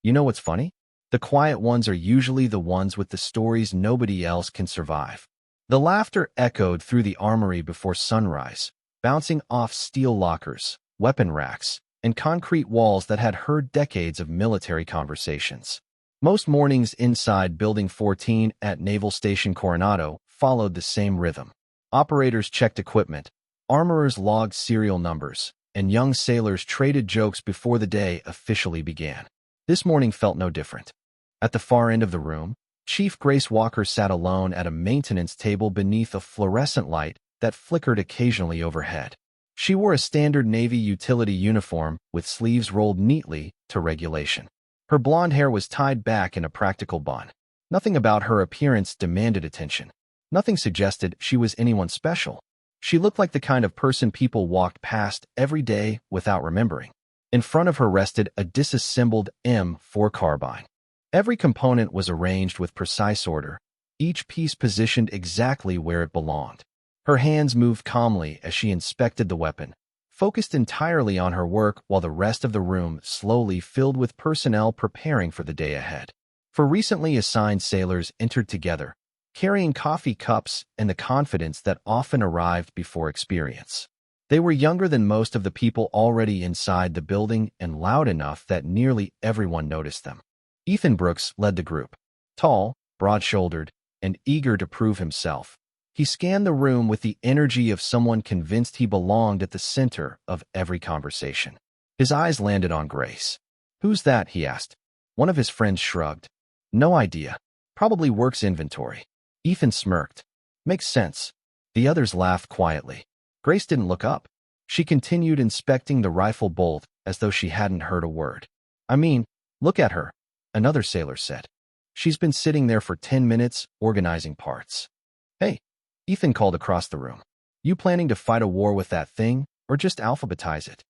You know what's funny? The quiet ones are usually the ones with the stories nobody else can survive. The laughter echoed through the armory before sunrise, bouncing off steel lockers, weapon racks, and concrete walls that had heard decades of military conversations. Most mornings inside Building 14 at Naval Station Coronado followed the same rhythm. Operators checked equipment, armorers logged serial numbers, and young sailors traded jokes before the day officially began. This morning felt no different. At the far end of the room, Chief Grace Walker sat alone at a maintenance table beneath a fluorescent light that flickered occasionally overhead. She wore a standard Navy utility uniform with sleeves rolled neatly to regulation. Her blonde hair was tied back in a practical bun. Nothing about her appearance demanded attention. Nothing suggested she was anyone special. She looked like the kind of person people walked past every day without remembering. In front of her rested a disassembled M4 carbine. Every component was arranged with precise order, each piece positioned exactly where it belonged. Her hands moved calmly as she inspected the weapon, focused entirely on her work while the rest of the room slowly filled with personnel preparing for the day ahead. For recently assigned sailors entered together, carrying coffee cups and the confidence that often arrived before experience. They were younger than most of the people already inside the building and loud enough that nearly everyone noticed them. Ethan Brooks led the group. Tall, broad-shouldered, and eager to prove himself, he scanned the room with the energy of someone convinced he belonged at the center of every conversation. His eyes landed on Grace. "Who's that?" he asked. One of his friends shrugged. "No idea. Probably works inventory." Ethan smirked. "Makes sense." The others laughed quietly. Grace didn't look up. She continued inspecting the rifle bolt as though she hadn't heard a word. "I mean, look at her," another sailor said. "She's been sitting there for 10 minutes, organizing parts." "Hey," Ethan called across the room. "You planning to fight a war with that thing, or just alphabetize it?"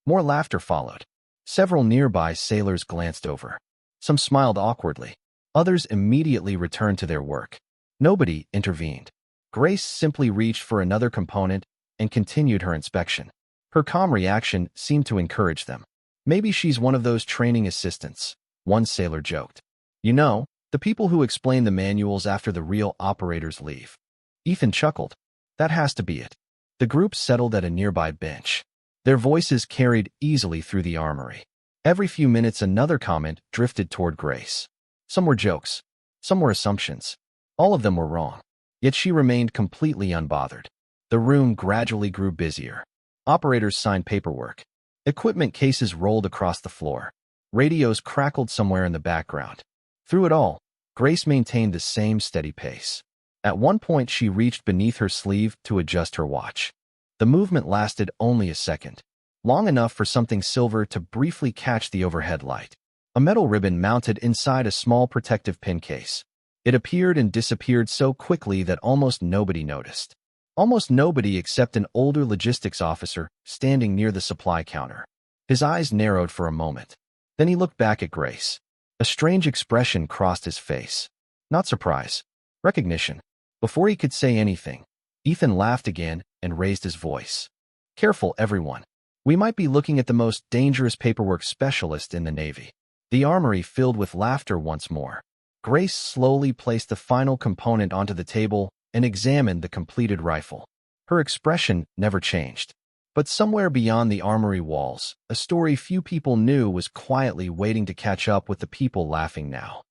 More laughter followed. Several nearby sailors glanced over. Some smiled awkwardly. Others immediately returned to their work. Nobody intervened. Grace simply reached for another component and continued her inspection. Her calm reaction seemed to encourage them. "Maybe she's one of those training assistants," one sailor joked. "You know, the people who explain the manuals after the real operators leave." Ethan chuckled. "That has to be it." The group settled at a nearby bench. Their voices carried easily through the armory. Every few minutes another comment drifted toward Grace. Some were jokes. Some were assumptions. All of them were wrong. Yet she remained completely unbothered. The room gradually grew busier. Operators signed paperwork. Equipment cases rolled across the floor. Radios crackled somewhere in the background. Through it all, Grace maintained the same steady pace. At one point, she reached beneath her sleeve to adjust her watch. The movement lasted only a second, long enough for something silver to briefly catch the overhead light. A metal ribbon mounted inside a small protective pin case. It appeared and disappeared so quickly that almost nobody noticed. Almost nobody except an older logistics officer standing near the supply counter. His eyes narrowed for a moment. Then he looked back at Grace. A strange expression crossed his face. Not surprise. Recognition. Before he could say anything, Ethan laughed again and raised his voice. "Careful, everyone. We might be looking at the most dangerous paperwork specialist in the Navy." The armory filled with laughter once more. Grace slowly placed the final component onto the table and examined the completed rifle. Her expression never changed. But somewhere beyond the armory walls, a story few people knew was quietly waiting to catch up with the people laughing now.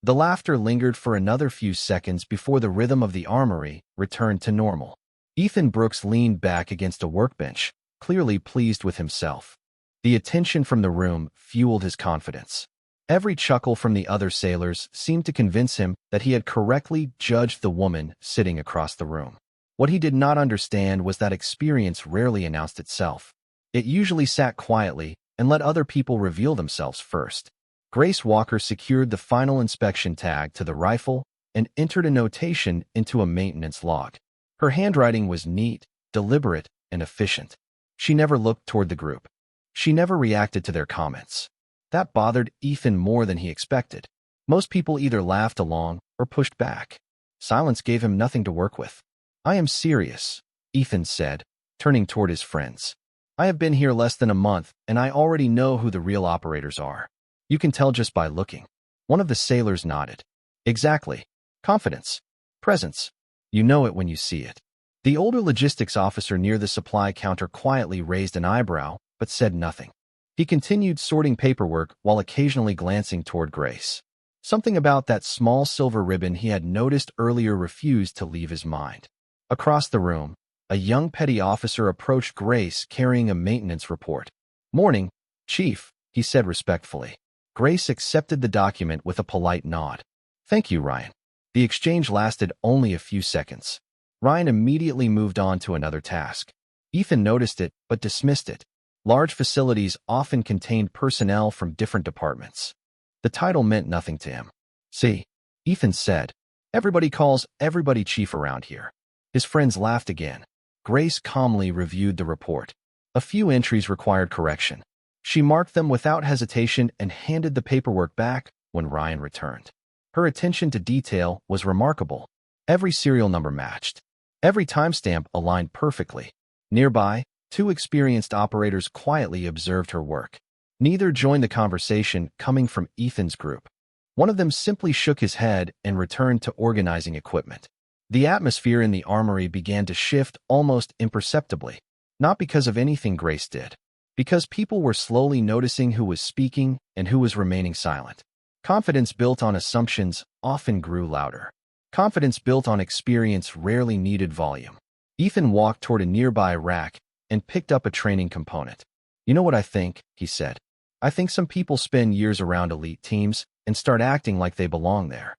The laughter lingered for another few seconds before the rhythm of the armory returned to normal. Ethan Brooks leaned back against a workbench, clearly pleased with himself. The attention from the room fueled his confidence. Every chuckle from the other sailors seemed to convince him that he had correctly judged the woman sitting across the room. What he did not understand was that experience rarely announced itself. It usually sat quietly and let other people reveal themselves first. Grace Walker secured the final inspection tag to the rifle and entered a notation into a maintenance log. Her handwriting was neat, deliberate, and efficient. She never looked toward the group. She never reacted to their comments. That bothered Ethan more than he expected. Most people either laughed along or pushed back. Silence gave him nothing to work with. "I am serious," Ethan said, turning toward his friends. "I have been here less than a month, and I already know who the real operators are. You can tell just by looking. One of the sailors nodded. Exactly. Confidence. Presence. You know it when you see it. The older logistics officer near the supply counter quietly raised an eyebrow, but said nothing. He continued sorting paperwork while occasionally glancing toward Grace. Something about that small silver ribbon he had noticed earlier refused to leave his mind. Across the room, a young petty officer approached Grace carrying a maintenance report. "Morning, Chief," he said respectfully. Grace accepted the document with a polite nod. "Thank you, Ryan." The exchange lasted only a few seconds. Ryan immediately moved on to another task. Ethan noticed it, but dismissed it. Large facilities often contained personnel from different departments. The title meant nothing to him. "See," Ethan said. "Everybody calls everybody chief around here." His friends laughed again. Grace calmly reviewed the report. A few entries required correction. She marked them without hesitation and handed the paperwork back when Ryan returned. Her attention to detail was remarkable. Every serial number matched. Every timestamp aligned perfectly. Nearby, two experienced operators quietly observed her work. Neither joined the conversation coming from Ethan's group. One of them simply shook his head and returned to organizing equipment. The atmosphere in the armory began to shift almost imperceptibly, not because of anything Grace did, because people were slowly noticing who was speaking and who was remaining silent. Confidence built on assumptions often grew louder. Confidence built on experience rarely needed volume. Ethan walked toward a nearby rack and picked up a training component. "You know what I think," he said. "I think some people spend years around elite teams and start acting like they belong there."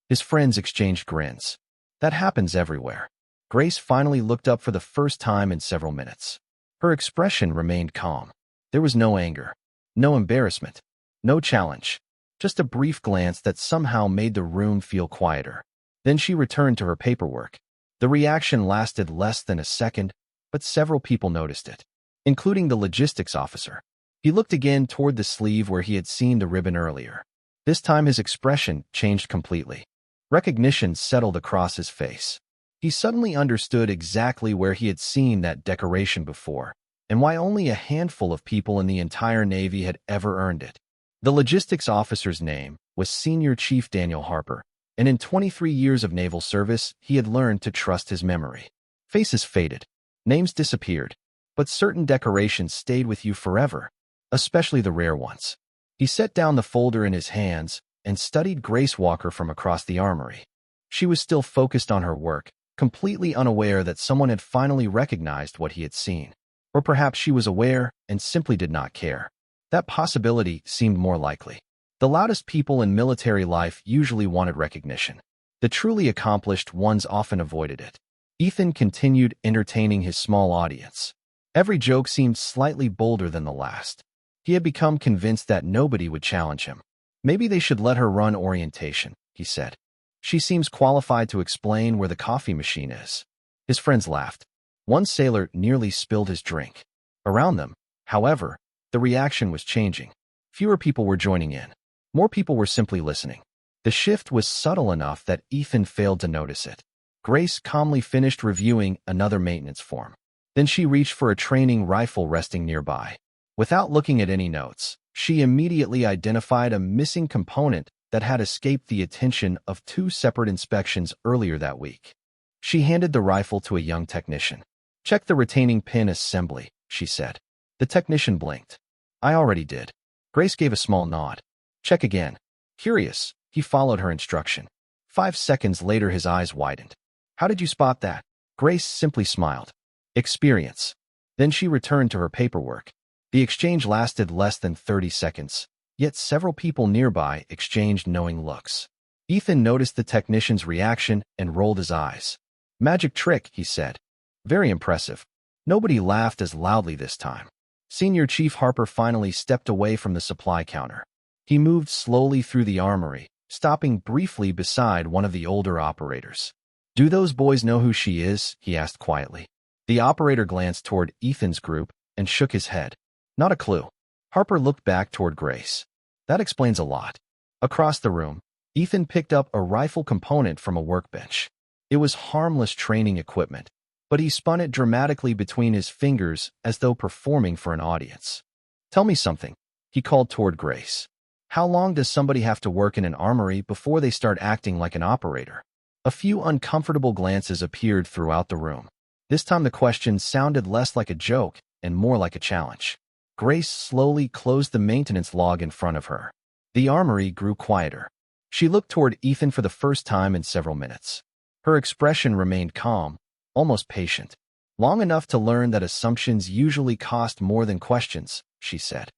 His friends exchanged grins. That happens everywhere. Grace finally looked up for the first time in several minutes. Her expression remained calm. There was no anger, no embarrassment, no challenge, just a brief glance that somehow made the room feel quieter. Then she returned to her paperwork. The reaction lasted less than a second, but several people noticed it, including the logistics officer. He looked again toward the sleeve where he had seen the ribbon earlier. This time his expression changed completely. Recognition settled across his face. He suddenly understood exactly where he had seen that decoration before, and why only a handful of people in the entire Navy had ever earned it. The logistics officer's name was Senior Chief Daniel Harper, and in 23 years of naval service, he had learned to trust his memory. Faces faded, names disappeared, but certain decorations stayed with you forever, especially the rare ones. He set down the folder in his hands and studied Grace Walker from across the armory. She was still focused on her work, completely unaware that someone had finally recognized what he had seen. Or perhaps she was aware and simply did not care. That possibility seemed more likely. The loudest people in military life usually wanted recognition. The truly accomplished ones often avoided it. Ethan continued entertaining his small audience. Every joke seemed slightly bolder than the last. He had become convinced that nobody would challenge him. "Maybe they should let her run orientation," he said. "She seems qualified to explain where the coffee machine is." His friends laughed. One sailor nearly spilled his drink. Around them, however, the reaction was changing. Fewer people were joining in. More people were simply listening. The shift was subtle enough that Ethan failed to notice it. Grace calmly finished reviewing another maintenance form. Then she reached for a training rifle resting nearby. Without looking at any notes, she immediately identified a missing component that had escaped the attention of two separate inspections earlier that week. She handed the rifle to a young technician. "Check the retaining pin assembly," she said. The technician blinked. "I already did." Grace gave a small nod. "Check again." Curious, he followed her instruction. 5 seconds later his eyes widened. "How did you spot that?" Grace simply smiled. "Experience." Then she returned to her paperwork. The exchange lasted less than 30 seconds, yet several people nearby exchanged knowing looks. Ethan noticed the technician's reaction and rolled his eyes. "Magic trick," he said. "Very impressive." Nobody laughed as loudly this time. Senior Chief Harper finally stepped away from the supply counter. He moved slowly through the armory, stopping briefly beside one of the older operators. "Do those boys know who she is?" he asked quietly. The operator glanced toward Ethan's group and shook his head. "Not a clue." Harper looked back toward Grace. "That explains a lot." Across the room, Ethan picked up a rifle component from a workbench. It was harmless training equipment, but he spun it dramatically between his fingers as though performing for an audience. "Tell me something," he called toward Grace. How long does somebody have to work in an armory before they start acting like an operator? A few uncomfortable glances appeared throughout the room. This time the question sounded less like a joke and more like a challenge. Grace slowly closed the maintenance log in front of her. The armory grew quieter. She looked toward Ethan for the first time in several minutes. Her expression remained calm, almost patient. Long enough to learn that assumptions usually cost more than questions, she said.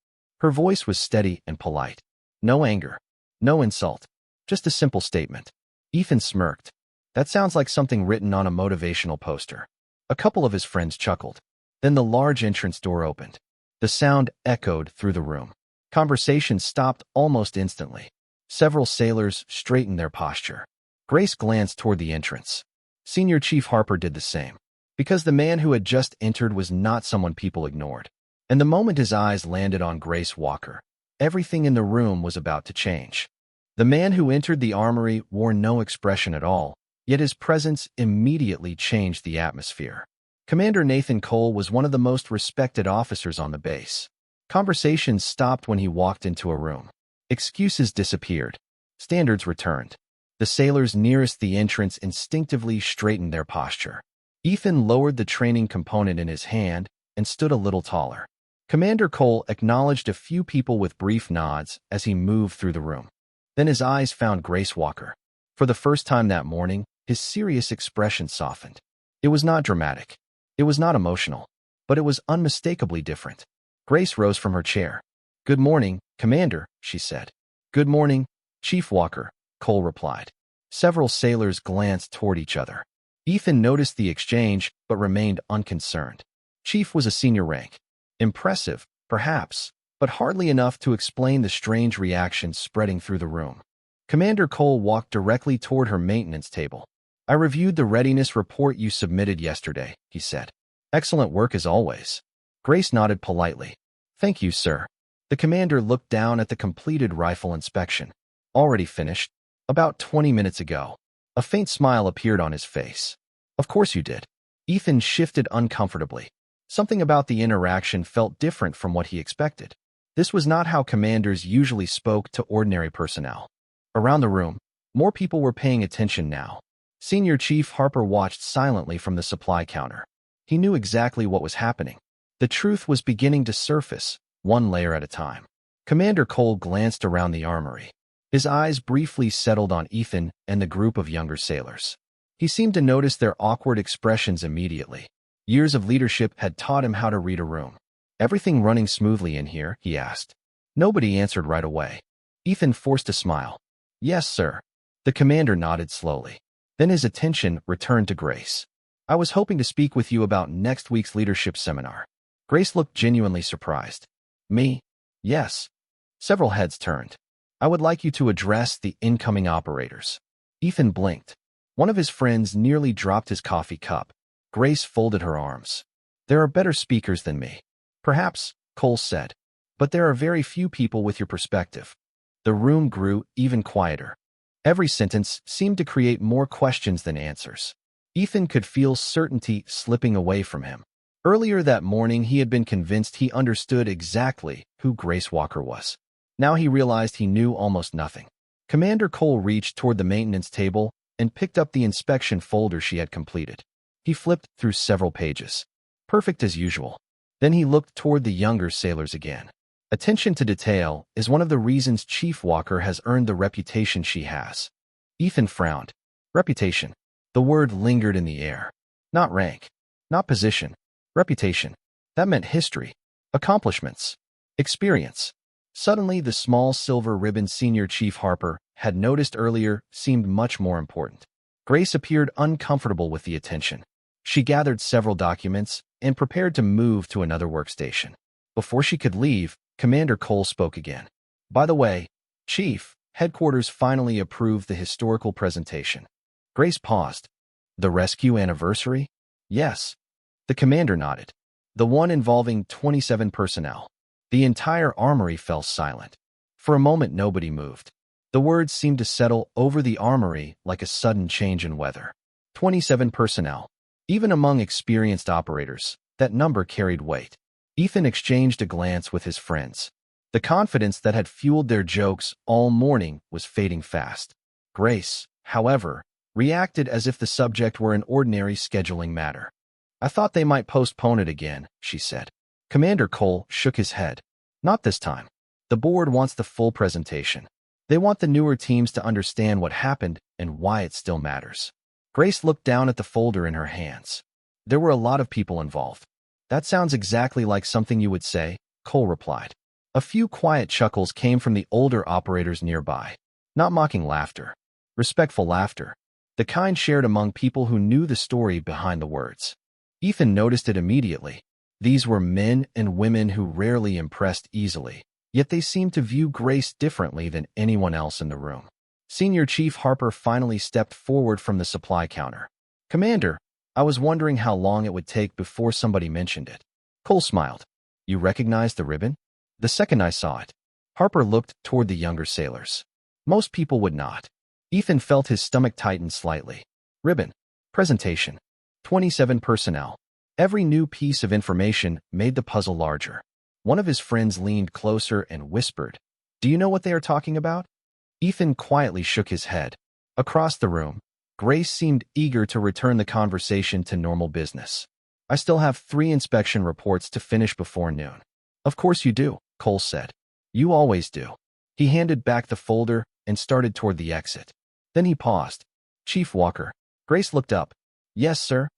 Her voice was steady and polite. No anger, no insult, just a simple statement. Ethan smirked. That sounds like something written on a motivational poster. A couple of his friends chuckled. Then the large entrance door opened. The sound echoed through the room. Conversation stopped almost instantly. Several sailors straightened their posture. Grace glanced toward the entrance. Senior Chief Harper did the same. Because the man who had just entered was not someone people ignored. And the moment his eyes landed on Grace Walker, everything in the room was about to change. The man who entered the armory wore no expression at all, yet his presence immediately changed the atmosphere. Commander Nathan Cole was one of the most respected officers on the base. Conversations stopped when he walked into a room. Excuses disappeared. Standards returned. The sailors nearest the entrance instinctively straightened their posture. Ethan lowered the training component in his hand and stood a little taller. Commander Cole acknowledged a few people with brief nods as he moved through the room. Then his eyes found Grace Walker. For the first time that morning, his serious expression softened. It was not dramatic. It was not emotional. But it was unmistakably different. Grace rose from her chair. "Good morning, Commander," she said. "Good morning, Chief Walker," Cole replied. Several sailors glanced toward each other. Ethan noticed the exchange, but remained unconcerned. Chief was a senior rank. Impressive, perhaps, but hardly enough to explain the strange reaction spreading through the room. Commander Cole walked directly toward her maintenance table. "I reviewed the readiness report you submitted yesterday," he said. "Excellent work as always." Grace nodded politely. "Thank you, sir." The commander looked down at the completed rifle inspection. "Already finished? About 20 minutes ago." A faint smile appeared on his face. "Of course you did." Ethan shifted uncomfortably. Something about the interaction felt different from what he expected. This was not how commanders usually spoke to ordinary personnel. Around the room, more people were paying attention now. Senior Chief Harper watched silently from the supply counter. He knew exactly what was happening. The truth was beginning to surface, one layer at a time. Commander Cole glanced around the armory. His eyes briefly settled on Ethan and the group of younger sailors. He seemed to notice their awkward expressions immediately. Years of leadership had taught him how to read a room. "Everything running smoothly in here?" he asked. Nobody answered right away. Ethan forced a smile. "Yes, sir." The commander nodded slowly. Then his attention returned to Grace. "I was hoping to speak with you about next week's leadership seminar." Grace looked genuinely surprised. "Me?" "Yes." Several heads turned. "I would like you to address the incoming operators." Ethan blinked. One of his friends nearly dropped his coffee cup. Grace folded her arms. "There are better speakers than me." "Perhaps," Cole said. "But there are very few people with your perspective." The room grew even quieter. Every sentence seemed to create more questions than answers. Ethan could feel certainty slipping away from him. Earlier that morning, he had been convinced he understood exactly who Grace Walker was. Now he realized he knew almost nothing. Commander Cole reached toward the maintenance table and picked up the inspection folder she had completed. He flipped through several pages. Perfect as usual. Then he looked toward the younger sailors again. Attention to detail is one of the reasons Chief Walker has earned the reputation she has. Ethan frowned. Reputation. The word lingered in the air. Not rank. Not position. Reputation. That meant history. Accomplishments. Experience. Suddenly, the small silver ribbon Senior Chief Harper had noticed earlier seemed much more important. Grace appeared uncomfortable with the attention. She gathered several documents and prepared to move to another workstation. Before she could leave, Commander Cole spoke again. "By the way, Chief, Headquarters finally approved the historical presentation." Grace paused. "The rescue anniversary?" "Yes." The commander nodded. "The one involving 27 personnel." The entire armory fell silent. For a moment, nobody moved. The words seemed to settle over the armory like a sudden change in weather. 27 personnel. Even among experienced operators, that number carried weight. Ethan exchanged a glance with his friends. The confidence that had fueled their jokes all morning was fading fast. Grace, however, reacted as if the subject were an ordinary scheduling matter. "I thought they might postpone it again," she said. Commander Cole shook his head. "Not this time. The board wants the full presentation. They want the newer teams to understand what happened and why it still matters." Grace looked down at the folder in her hands. "There were a lot of people involved." "That sounds exactly like something you would say," Cole replied. A few quiet chuckles came from the older operators nearby. Not mocking laughter. Respectful laughter. The kind shared among people who knew the story behind the words. Ethan noticed it immediately. These were men and women who rarely impressed easily, yet they seemed to view Grace differently than anyone else in the room. Senior Chief Harper finally stepped forward from the supply counter. "Commander, I was wondering how long it would take before somebody mentioned it." Cole smiled. "You recognized the ribbon?" "The second I saw it." Harper looked toward the younger sailors. Most people would not. Ethan felt his stomach tighten slightly. Ribbon. Presentation. 27 personnel. Every new piece of information made the puzzle larger. One of his friends leaned closer and whispered, "Do you know what they are talking about?" Ethan quietly shook his head. Across the room, Grace seemed eager to return the conversation to normal business. "I still have 3 inspection reports to finish before noon." "Of course you do," Cole said. "You always do." He handed back the folder and started toward the exit. Then he paused. "Chief Walker." Grace looked up. "Yes, sir."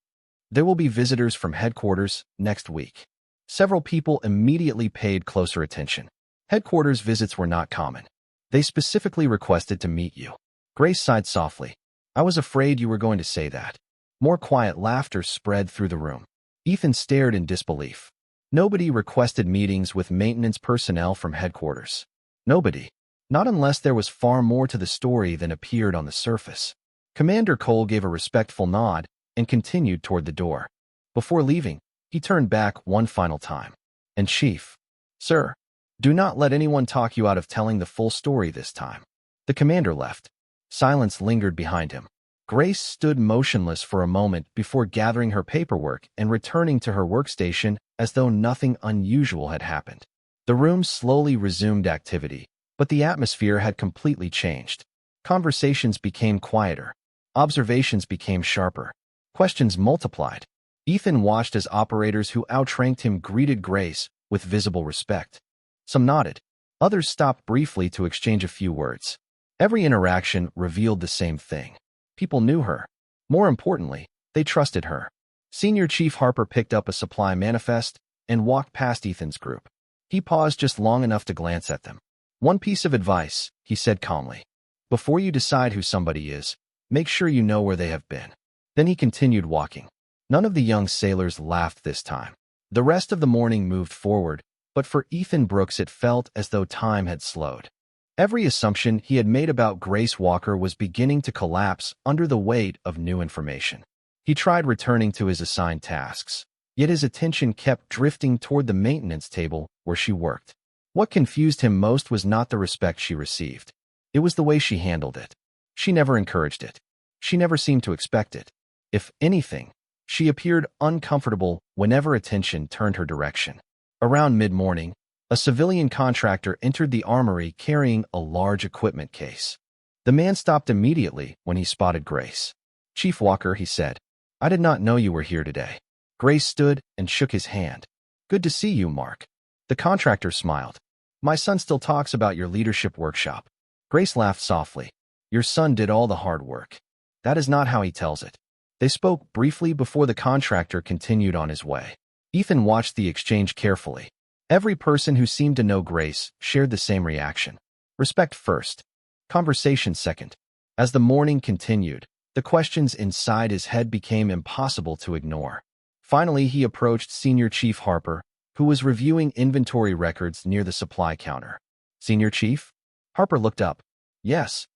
"There will be visitors from headquarters next week." Several people immediately paid closer attention. Headquarters visits were not common. "They specifically requested to meet you." Grace sighed softly. "I was afraid you were going to say that." More quiet laughter spread through the room. Ethan stared in disbelief. Nobody requested meetings with maintenance personnel from headquarters. Nobody. Not unless there was far more to the story than appeared on the surface. Commander Cole gave a respectful nod and continued toward the door. Before leaving, he turned back one final time. "And Chief, sir, do not let anyone talk you out of telling the full story this time." The commander left. Silence lingered behind him. Grace stood motionless for a moment before gathering her paperwork and returning to her workstation as though nothing unusual had happened. The room slowly resumed activity, but the atmosphere had completely changed. Conversations became quieter. Observations became sharper. Questions multiplied. Ethan watched as operators who outranked him greeted Grace with visible respect. Some nodded. Others stopped briefly to exchange a few words. Every interaction revealed the same thing. People knew her. More importantly, they trusted her. Senior Chief Harper picked up a supply manifest and walked past Ethan's group. He paused just long enough to glance at them. "One piece of advice," he said calmly. "Before you decide who somebody is, make sure you know where they have been." Then he continued walking. None of the young sailors laughed this time. The rest of the morning moved forward, but for Ethan Brooks it felt as though time had slowed. Every assumption he had made about Grace Walker was beginning to collapse under the weight of new information. He tried returning to his assigned tasks, yet his attention kept drifting toward the maintenance table where she worked. What confused him most was not the respect she received. It was the way she handled it. She never encouraged it. She never seemed to expect it. If anything, she appeared uncomfortable whenever attention turned her direction. Around mid-morning, a civilian contractor entered the armory carrying a large equipment case. The man stopped immediately when he spotted Grace. "Chief Walker," he said, "I did not know you were here today." Grace stood and shook his hand. "Good to see you, Mark." The contractor smiled. "My son still talks about your leadership workshop." Grace laughed softly. "Your son did all the hard work." "That is not how he tells it." They spoke briefly before the contractor continued on his way. Ethan watched the exchange carefully. Every person who seemed to know Grace shared the same reaction. Respect first. Conversation second. As the morning continued, the questions inside his head became impossible to ignore. Finally, he approached Senior Chief Harper, who was reviewing inventory records near the supply counter. "Senior Chief?" Harper looked up. "Yes."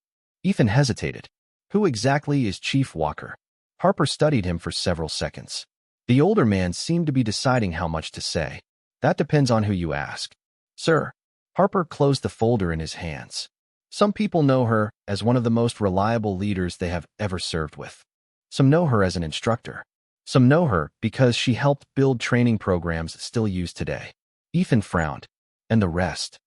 Ethan hesitated. "Who exactly is Chief Walker?" Harper studied him for several seconds. The older man seemed to be deciding how much to say. "That depends on who you ask." "Sir." Harper closed the folder in his hands. "Some people know her as one of the most reliable leaders they have ever served with. Some know her as an instructor. Some know her because she helped build training programs still used today." Ethan frowned. "And the rest?"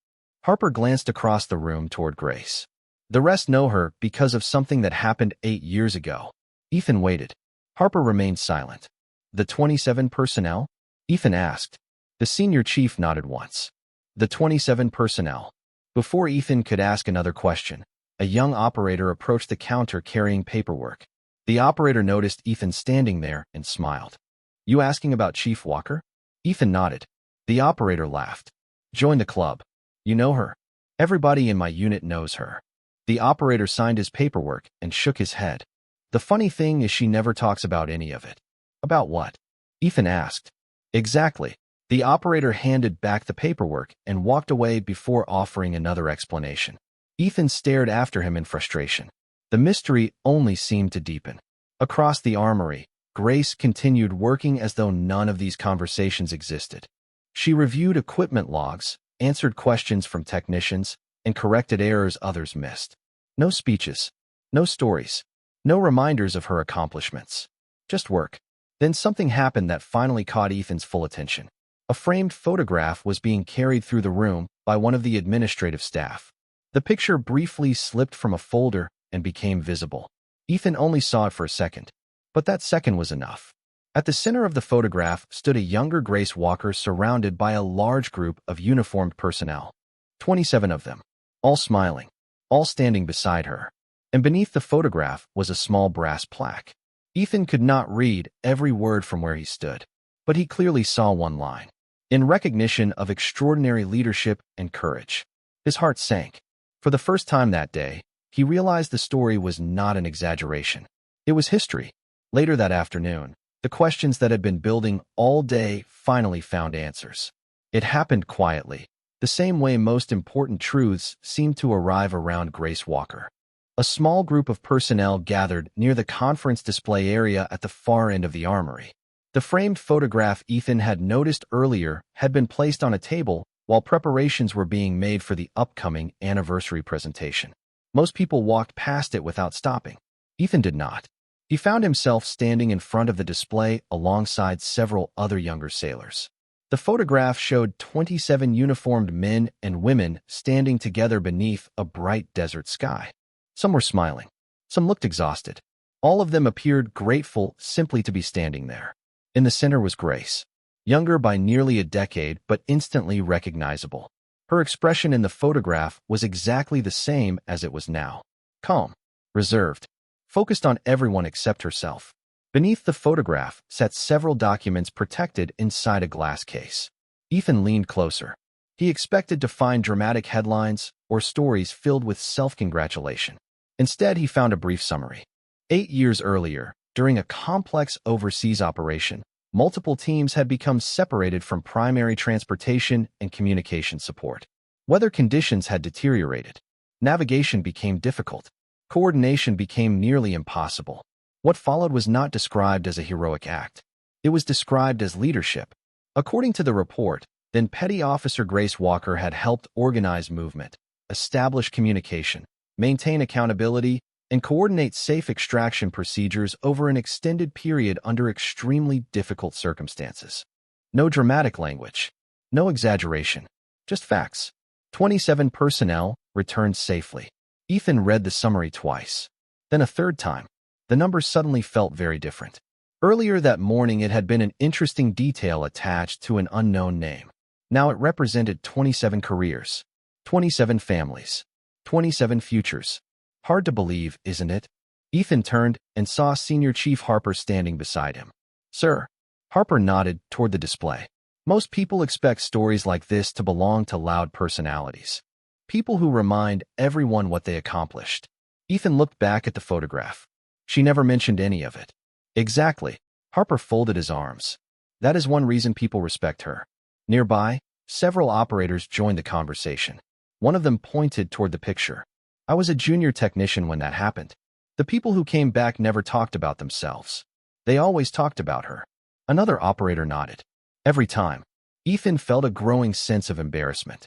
Harper glanced across the room toward Grace. The rest know her because of something that happened 8 years ago. Ethan waited. Harper remained silent. The 27 personnel? Ethan asked. The senior chief nodded once. The 27 personnel. Before Ethan could ask another question, a young operator approached the counter carrying paperwork. The operator noticed Ethan standing there and smiled. You asking about Chief Walker? Ethan nodded. The operator laughed. Join the club. You know her. Everybody in my unit knows her. The operator signed his paperwork and shook his head. The funny thing is she never talks about any of it. About what? Ethan asked. Exactly. The operator handed back the paperwork and walked away before offering another explanation. Ethan stared after him in frustration. The mystery only seemed to deepen. Across the armory, Grace continued working as though none of these conversations existed. She reviewed equipment logs, answered questions from technicians, and corrected errors others missed. No speeches, no stories, no reminders of her accomplishments. Just work. Then something happened that finally caught Ethan's full attention. A framed photograph was being carried through the room by one of the administrative staff. The picture briefly slipped from a folder and became visible. Ethan only saw it for a second, but that second was enough. At the center of the photograph stood a younger Grace Walker surrounded by a large group of uniformed personnel. 27 of them, all smiling, all standing beside her. And beneath the photograph was a small brass plaque. Ethan could not read every word from where he stood, but he clearly saw one line. In recognition of extraordinary leadership and courage. His heart sank. For the first time that day, he realized the story was not an exaggeration. It was history. Later that afternoon, the questions that had been building all day finally found answers. It happened quietly, the same way most important truths seemed to arrive around Grace Walker. A small group of personnel gathered near the conference display area at the far end of the armory. The framed photograph Ethan had noticed earlier had been placed on a table while preparations were being made for the upcoming anniversary presentation. Most people walked past it without stopping. Ethan did not. He found himself standing in front of the display alongside several other younger sailors. The photograph showed 27 uniformed men and women standing together beneath a bright desert sky. Some were smiling. Some looked exhausted. All of them appeared grateful simply to be standing there. In the center was Grace, younger by nearly a decade but instantly recognizable. Her expression in the photograph was exactly the same as it was now. Calm, reserved, focused on everyone except herself. Beneath the photograph sat several documents protected inside a glass case. Ethan leaned closer. He expected to find dramatic headlines or stories filled with self-congratulation. Instead, he found a brief summary. 8 years earlier, during a complex overseas operation, multiple teams had become separated from primary transportation and communication support. Weather conditions had deteriorated. Navigation became difficult. Coordination became nearly impossible. What followed was not described as a heroic act. It was described as leadership. According to the report, then Petty Officer Grace Walker had helped organize movement, establish communication, maintain accountability, and coordinate safe extraction procedures over an extended period under extremely difficult circumstances. No dramatic language, no exaggeration, just facts. 27 personnel returned safely. Ethan read the summary twice, then a third time. The numbers suddenly felt very different. Earlier that morning it had been an interesting detail attached to an unknown name. Now it represented 27 careers, 27 families, 27 futures. Hard to believe, isn't it? Ethan turned and saw Senior Chief Harper standing beside him. Sir. Harper nodded toward the display. Most people expect stories like this to belong to loud personalities. People who remind everyone what they accomplished. Ethan looked back at the photograph. She never mentioned any of it. Exactly. Harper folded his arms. That is one reason people respect her. Nearby, several operators joined the conversation. One of them pointed toward the picture. I was a junior technician when that happened. The people who came back never talked about themselves. They always talked about her. Another operator nodded. Every time. Ethan felt a growing sense of embarrassment.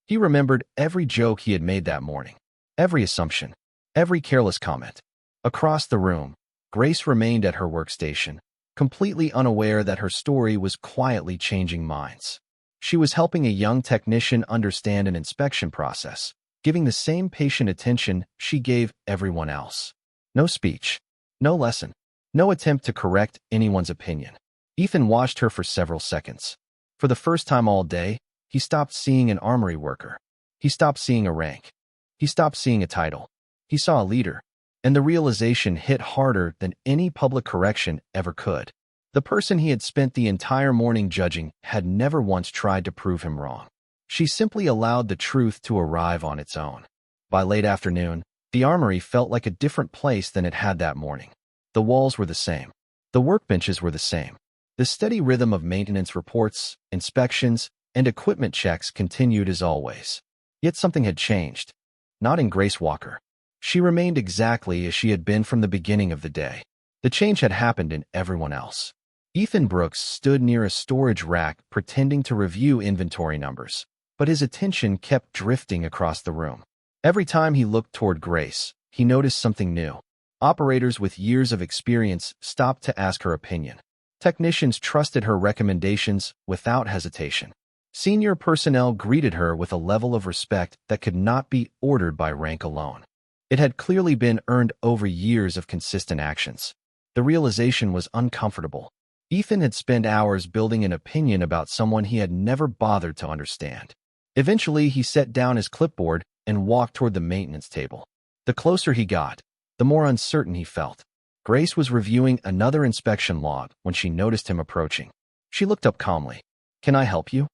He remembered every joke he had made that morning. Every assumption. Every careless comment. Across the room, Grace remained at her workstation, completely unaware that her story was quietly changing minds. She was helping a young technician understand an inspection process, giving the same patient attention she gave everyone else. No speech, no lesson, no attempt to correct anyone's opinion. Ethan watched her for several seconds. For the first time all day, he stopped seeing an armory worker. He stopped seeing a rank. He stopped seeing a title. He saw a leader, and the realization hit harder than any public correction ever could. The person he had spent the entire morning judging had never once tried to prove him wrong. She simply allowed the truth to arrive on its own. By late afternoon, the armory felt like a different place than it had that morning. The walls were the same. The workbenches were the same. The steady rhythm of maintenance reports, inspections, and equipment checks continued as always. Yet something had changed. Not in Grace Walker. She remained exactly as she had been from the beginning of the day. The change had happened in everyone else. Ethan Brooks stood near a storage rack pretending to review inventory numbers, but his attention kept drifting across the room. Every time he looked toward Grace, he noticed something new. Operators with years of experience stopped to ask her opinion. Technicians trusted her recommendations without hesitation. Senior personnel greeted her with a level of respect that could not be ordered by rank alone. It had clearly been earned over years of consistent actions. The realization was uncomfortable. Ethan had spent hours building an opinion about someone he had never bothered to understand. Eventually, he set down his clipboard and walked toward the maintenance table. The closer he got, the more uncertain he felt. Grace was reviewing another inspection log when she noticed him approaching. She looked up calmly. "Can I help you?"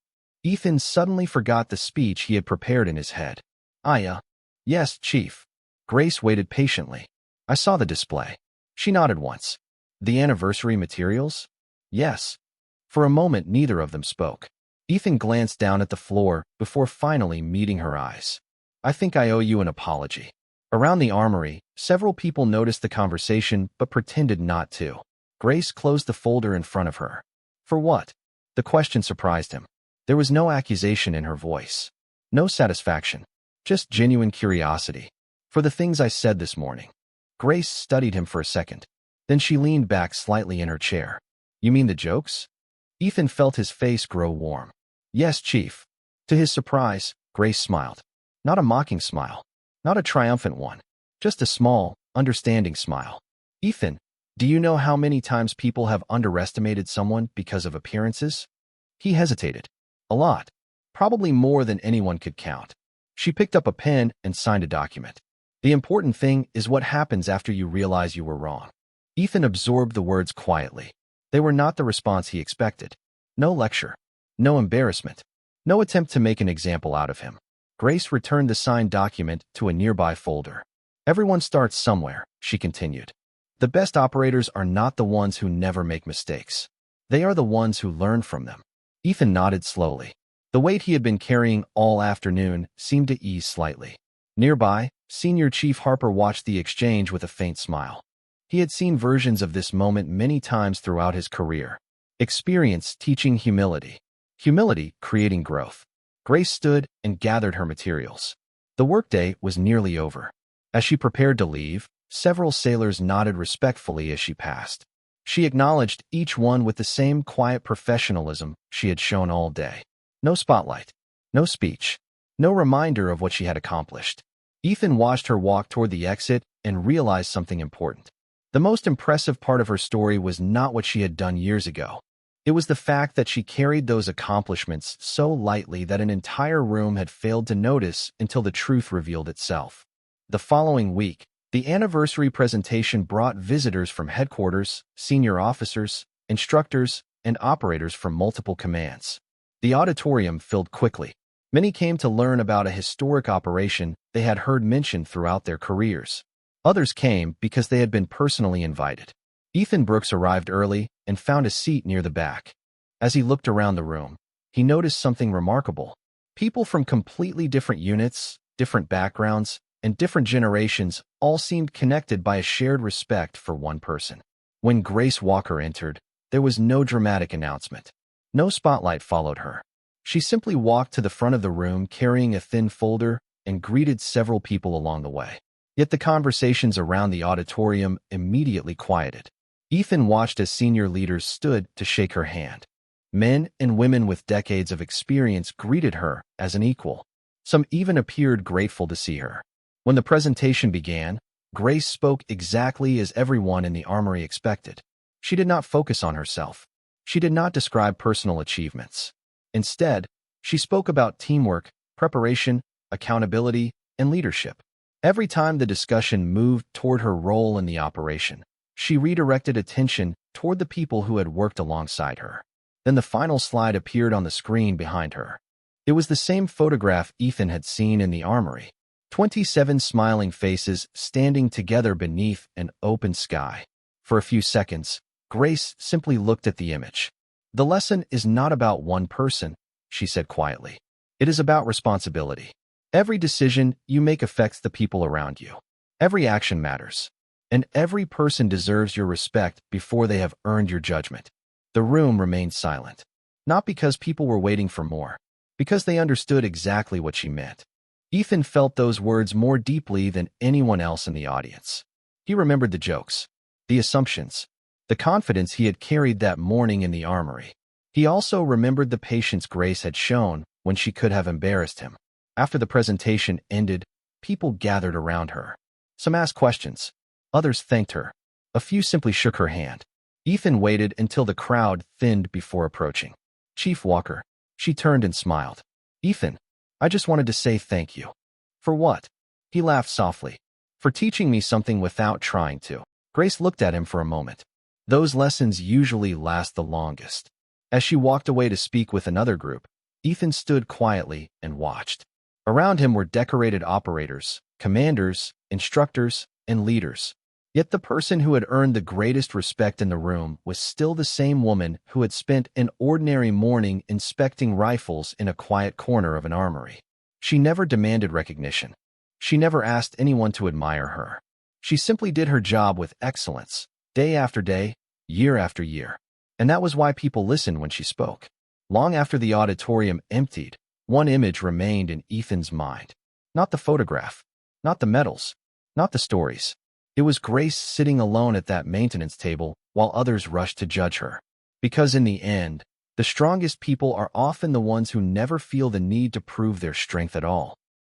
Ethan suddenly forgot the speech he had prepared in his head. Yes, Chief." Grace waited patiently. "I saw the display." She nodded once. "The anniversary materials?" "Yes." For a moment, neither of them spoke. Ethan glanced down at the floor before finally meeting her eyes. "I think I owe you an apology." Around the armory, several people noticed the conversation but pretended not to. Grace closed the folder in front of her. "For what?" The question surprised him. There was no accusation in her voice. No satisfaction. Just genuine curiosity. "For the things I said this morning." Grace studied him for a second. Then she leaned back slightly in her chair. "You mean the jokes?" Ethan felt his face grow warm. "Yes, Chief." To his surprise, Grace smiled. Not a mocking smile. Not a triumphant one. Just a small, understanding smile. "Ethan, do you know how many times people have underestimated someone because of appearances?" He hesitated. "A lot. Probably more than anyone could count." She picked up a pen and signed a document. "The important thing is what happens after you realize you were wrong." Ethan absorbed the words quietly. They were not the response he expected. No lecture. No embarrassment. No attempt to make an example out of him. Grace returned the signed document to a nearby folder. "Everyone starts somewhere," she continued. "The best operators are not the ones who never make mistakes. They are the ones who learn from them." Ethan nodded slowly. The weight he had been carrying all afternoon seemed to ease slightly. Nearby, Senior Chief Harper watched the exchange with a faint smile. He had seen versions of this moment many times throughout his career. Experience teaching humility. Humility creating growth. Grace stood and gathered her materials. The workday was nearly over. As she prepared to leave, several sailors nodded respectfully as she passed. She acknowledged each one with the same quiet professionalism she had shown all day. No spotlight. No speech. No reminder of what she had accomplished. Ethan watched her walk toward the exit and realized something important. The most impressive part of her story was not what she had done years ago. It was the fact that she carried those accomplishments so lightly that an entire room had failed to notice until the truth revealed itself. The following week, the anniversary presentation brought visitors from headquarters, senior officers, instructors, and operators from multiple commands. The auditorium filled quickly. Many came to learn about a historic operation they had heard mentioned throughout their careers. Others came because they had been personally invited. Ethan Brooks arrived early and found a seat near the back. As he looked around the room, he noticed something remarkable. People from completely different units, different backgrounds, and different generations all seemed connected by a shared respect for one person. When Grace Walker entered, there was no dramatic announcement. No spotlight followed her. She simply walked to the front of the room carrying a thin folder and greeted several people along the way. Yet the conversations around the auditorium immediately quieted. Ethan watched as senior leaders stood to shake her hand. Men and women with decades of experience greeted her as an equal. Some even appeared grateful to see her. When the presentation began, Grace spoke exactly as everyone in the Armory expected. She did not focus on herself. She did not describe personal achievements. Instead, she spoke about teamwork, preparation, accountability, and leadership. Every time the discussion moved toward her role in the operation, she redirected attention toward the people who had worked alongside her. Then the final slide appeared on the screen behind her. It was the same photograph Ethan had seen in the Armory. 27 smiling faces standing together beneath an open sky. For a few seconds, Grace simply looked at the image. The lesson is not about one person, she said quietly. It is about responsibility. Every decision you make affects the people around you. Every action matters. And every person deserves your respect before they have earned your judgment. The room remained silent. Not because people were waiting for more, because they understood exactly what she meant. Ethan felt those words more deeply than anyone else in the audience. He remembered the jokes, the assumptions, the confidence he had carried that morning in the Armory. He also remembered the patience Grace had shown when she could have embarrassed him. After the presentation ended, people gathered around her. Some asked questions. Others thanked her. A few simply shook her hand. Ethan waited until the crowd thinned before approaching. Chief Walker. She turned and smiled. Ethan, I just wanted to say thank you. For what? He laughed softly. For teaching me something without trying to. Grace looked at him for a moment. Those lessons usually last the longest. As she walked away to speak with another group, Ethan stood quietly and watched. Around him were decorated operators, commanders, instructors, and leaders. Yet the person who had earned the greatest respect in the room was still the same woman who had spent an ordinary morning inspecting rifles in a quiet corner of an armory. She never demanded recognition. She never asked anyone to admire her. She simply did her job with excellence, day after day, year after year. And that was why people listened when she spoke. Long after the auditorium emptied, one image remained in Ethan's mind. Not the photograph, not the medals, not the stories. It was Grace sitting alone at that maintenance table while others rushed to judge her. Because in the end, the strongest people are often the ones who never feel the need to prove their strength at all.